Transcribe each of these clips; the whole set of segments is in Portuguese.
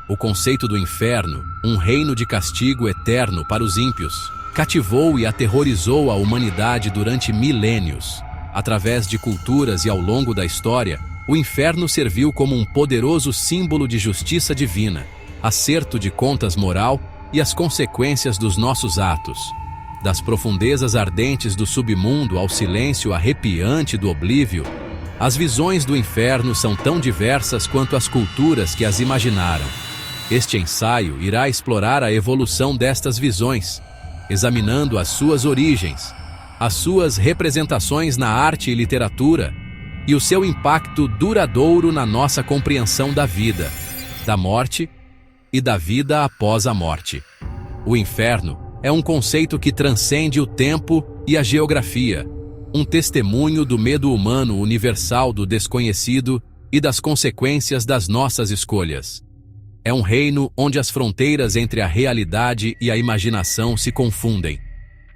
O conceito do inferno, um reino de castigo eterno para os ímpios, cativou e aterrorizou a humanidade durante milênios. Através de culturas e ao longo da história, o inferno serviu como um poderoso símbolo de justiça divina, acerto de contas moral e as consequências dos nossos atos. Das profundezas ardentes do submundo ao silêncio arrepiante do oblívio, as visões do inferno são tão diversas quanto as culturas que as imaginaram. Este ensaio irá explorar a evolução destas visões, examinando as suas origens, as suas representações na arte e literatura e o seu impacto duradouro na nossa compreensão da vida, da morte e da vida após a morte. O inferno é um conceito que transcende o tempo e a geografia, um testemunho do medo humano universal do desconhecido e das consequências das nossas escolhas. É um reino onde as fronteiras entre a realidade e a imaginação se confundem,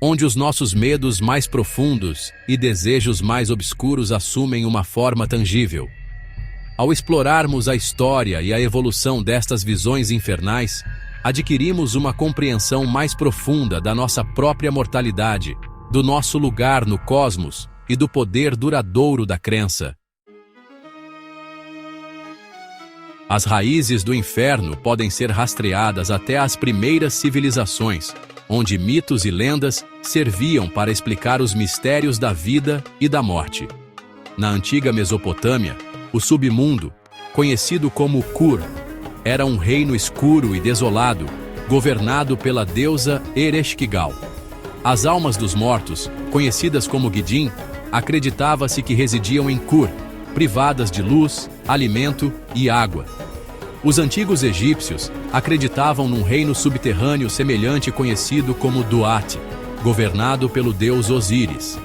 onde os nossos medos mais profundos e desejos mais obscuros assumem uma forma tangível. Ao explorarmos a história e a evolução destas visões infernais, adquirimos uma compreensão mais profunda da nossa própria mortalidade, do nosso lugar no cosmos e do poder duradouro da crença. As raízes do inferno podem ser rastreadas até as primeiras civilizações, onde mitos e lendas serviam para explicar os mistérios da vida e da morte. Na antiga Mesopotâmia, o submundo, conhecido como Kur, era um reino escuro e desolado, governado pela deusa Ereshkigal. As almas dos mortos, conhecidas como Gidim, acreditava-se que residiam em Kur, privadas de luz, alimento e água. Os antigos egípcios acreditavam num reino subterrâneo semelhante conhecido como Duat, governado pelo deus Osíris.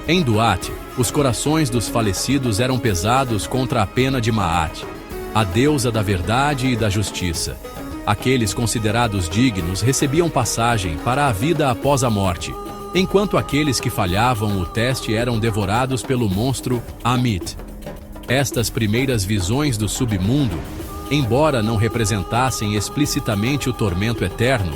Em Duat, os corações dos falecidos eram pesados contra a pena de Maat, a deusa da verdade e da justiça. Aqueles considerados dignos recebiam passagem para a vida após a morte, enquanto aqueles que falhavam o teste eram devorados pelo monstro Amit. Estas primeiras visões do submundo, embora não representassem explicitamente o tormento eterno,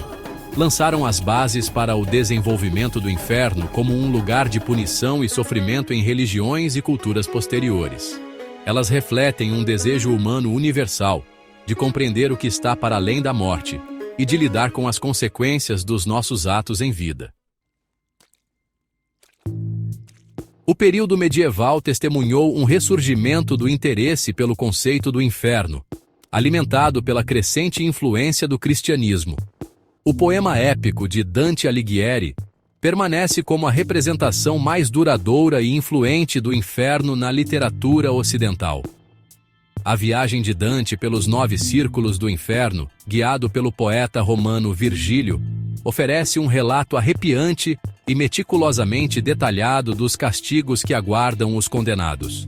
lançaram as bases para o desenvolvimento do inferno como um lugar de punição e sofrimento em religiões e culturas posteriores. Elas refletem um desejo humano universal de compreender o que está para além da morte e de lidar com as consequências dos nossos atos em vida. O período medieval testemunhou um ressurgimento do interesse pelo conceito do inferno, alimentado pela crescente influência do cristianismo. O poema épico de Dante Alighieri permanece como a representação mais duradoura e influente do inferno na literatura ocidental. A viagem de Dante pelos 9 círculos do inferno, guiado pelo poeta romano Virgílio, oferece um relato arrepiante e meticulosamente detalhado dos castigos que aguardam os condenados.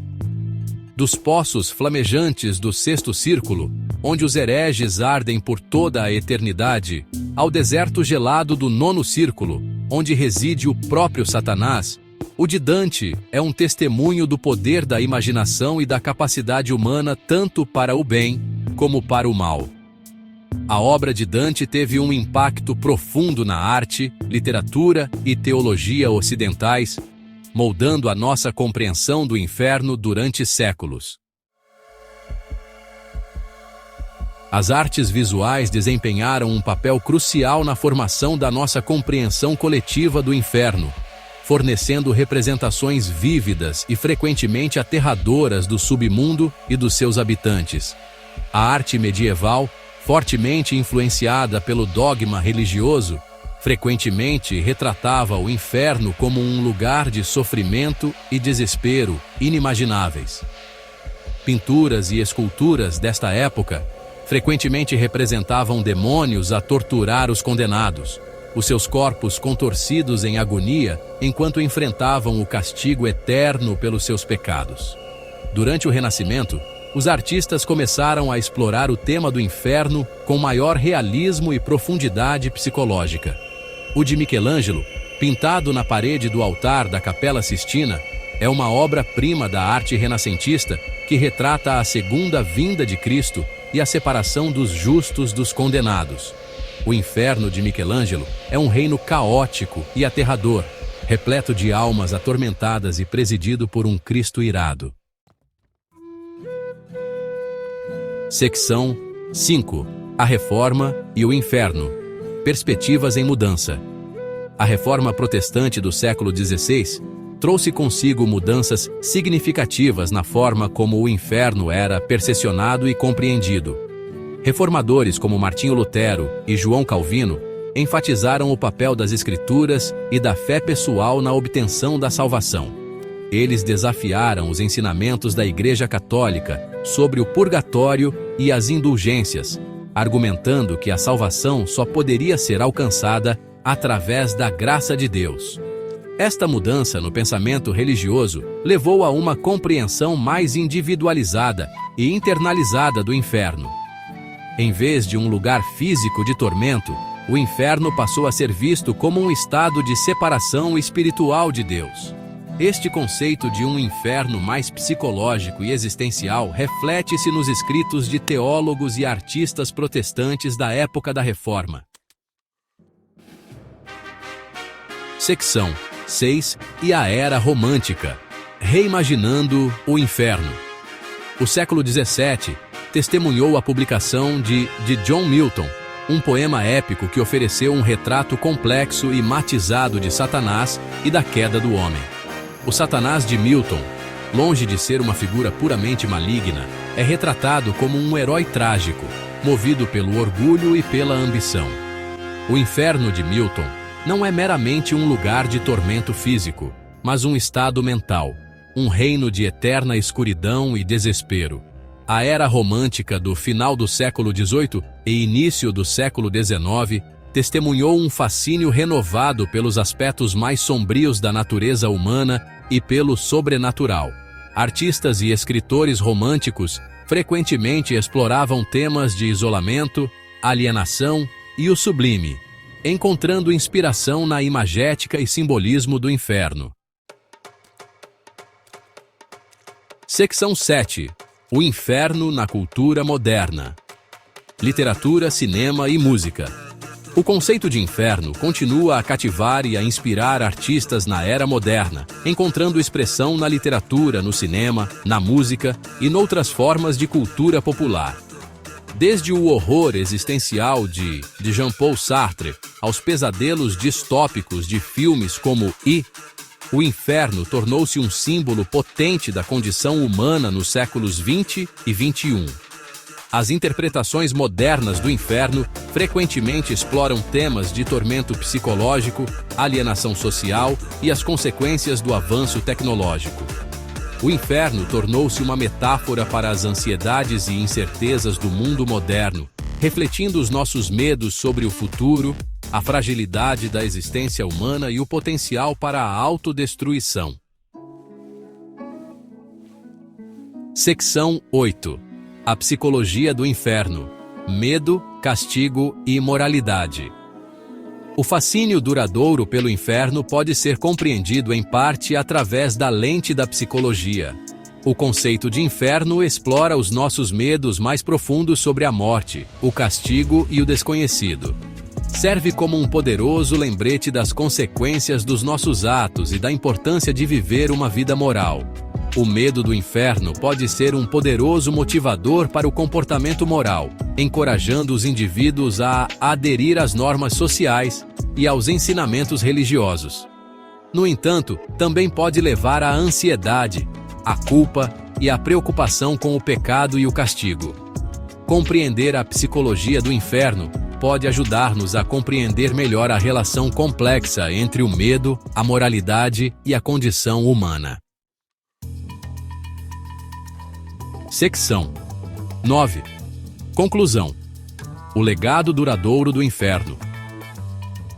Dos poços flamejantes do 6º círculo, onde os hereges ardem por toda a eternidade, ao deserto gelado do 9º círculo, onde reside o próprio Satanás, o de Dante é um testemunho do poder da imaginação e da capacidade humana tanto para o bem como para o mal. A obra de Dante teve um impacto profundo na arte, literatura e teologia ocidentais, moldando a nossa compreensão do inferno durante séculos. As artes visuais desempenharam um papel crucial na formação da nossa compreensão coletiva do inferno, fornecendo representações vívidas e frequentemente aterradoras do submundo e dos seus habitantes. A arte medieval, fortemente influenciada pelo dogma religioso, frequentemente retratava o inferno como um lugar de sofrimento e desespero inimagináveis. Pinturas e esculturas desta época frequentemente representavam demônios a torturar os condenados, os seus corpos contorcidos em agonia enquanto enfrentavam o castigo eterno pelos seus pecados. Durante o Renascimento, os artistas começaram a explorar o tema do inferno com maior realismo e profundidade psicológica. O de Michelangelo, pintado na parede do altar da Capela Sistina, é uma obra-prima da arte renascentista que retrata a segunda vinda de Cristo e a separação dos justos dos condenados. O inferno de Michelangelo é um reino caótico e aterrador, repleto de almas atormentadas e presidido por um Cristo irado. Secção 5. A Reforma e o Inferno. Perspectivas em mudança. A Reforma Protestante do século XVI trouxe consigo mudanças significativas na forma como o inferno era percepcionado e compreendido. Reformadores como Martinho Lutero e João Calvino enfatizaram o papel das Escrituras e da fé pessoal na obtenção da salvação. Eles desafiaram os ensinamentos da Igreja Católica sobre o purgatório e as indulgências, argumentando que a salvação só poderia ser alcançada através da graça de Deus. Esta mudança no pensamento religioso levou a uma compreensão mais individualizada e internalizada do inferno. Em vez de um lugar físico de tormento, o inferno passou a ser visto como um estado de separação espiritual de Deus. Este conceito de um inferno mais psicológico e existencial reflete-se nos escritos de teólogos e artistas protestantes da época da Reforma. Secção 6. E a Era Romântica. Reimaginando o Inferno. O século XVII testemunhou a publicação de John Milton, um poema épico que ofereceu um retrato complexo e matizado de Satanás e da queda do homem. O Satanás de Milton, longe de ser uma figura puramente maligna, é retratado como um herói trágico, movido pelo orgulho e pela ambição. O inferno de Milton não é meramente um lugar de tormento físico, mas um estado mental, um reino de eterna escuridão e desespero. A era romântica do final do século XVIII e início do século XIX testemunhou um fascínio renovado pelos aspectos mais sombrios da natureza humana e pelo sobrenatural. Artistas e escritores românticos frequentemente exploravam temas de isolamento, alienação e o sublime, encontrando inspiração na imagética e simbolismo do inferno. Secção 7. O inferno na cultura moderna. Literatura, cinema e música. O conceito de inferno continua a cativar e a inspirar artistas na era moderna, encontrando expressão na literatura, no cinema, na música e noutras formas de cultura popular. Desde o horror existencial de Jean-Paul Sartre aos pesadelos distópicos de filmes como o inferno tornou-se um símbolo potente da condição humana nos séculos XX e XXI. As interpretações modernas do inferno frequentemente exploram temas de tormento psicológico, alienação social e as consequências do avanço tecnológico. O inferno tornou-se uma metáfora para as ansiedades e incertezas do mundo moderno, refletindo os nossos medos sobre o futuro, a fragilidade da existência humana e o potencial para a autodestruição. Secção 8. A psicologia do inferno. Medo, castigo e imoralidade. O fascínio duradouro pelo inferno pode ser compreendido em parte através da lente da psicologia. O conceito de inferno explora os nossos medos mais profundos sobre a morte, o castigo e o desconhecido. Serve como um poderoso lembrete das consequências dos nossos atos e da importância de viver uma vida moral. O medo do inferno pode ser um poderoso motivador para o comportamento moral, encorajando os indivíduos a aderir às normas sociais e aos ensinamentos religiosos. No entanto, também pode levar à ansiedade, à culpa e à preocupação com o pecado e o castigo. Compreender a psicologia do inferno pode ajudar-nos a compreender melhor a relação complexa entre o medo, a moralidade e a condição humana. Secção 9. Conclusão. O legado duradouro do inferno.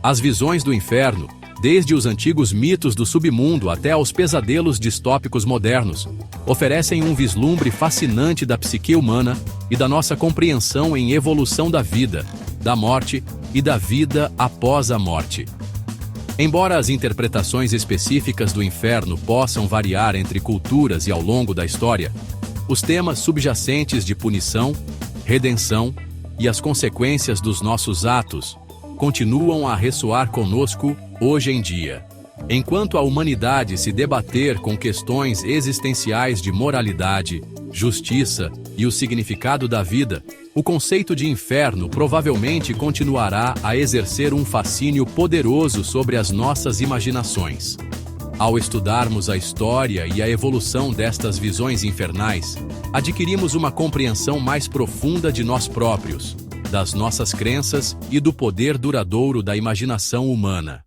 As visões do inferno, desde os antigos mitos do submundo até aos pesadelos distópicos modernos, oferecem um vislumbre fascinante da psique humana e da nossa compreensão em evolução da vida, da morte e da vida após a morte. Embora as interpretações específicas do inferno possam variar entre culturas e ao longo da história, os temas subjacentes de punição, redenção e as consequências dos nossos atos continuam a ressoar conosco hoje em dia. Enquanto a humanidade se debater com questões existenciais de moralidade, justiça e o significado da vida, o conceito de inferno provavelmente continuará a exercer um fascínio poderoso sobre as nossas imaginações. Ao estudarmos a história e a evolução destas visões infernais, adquirimos uma compreensão mais profunda de nós próprios, das nossas crenças e do poder duradouro da imaginação humana.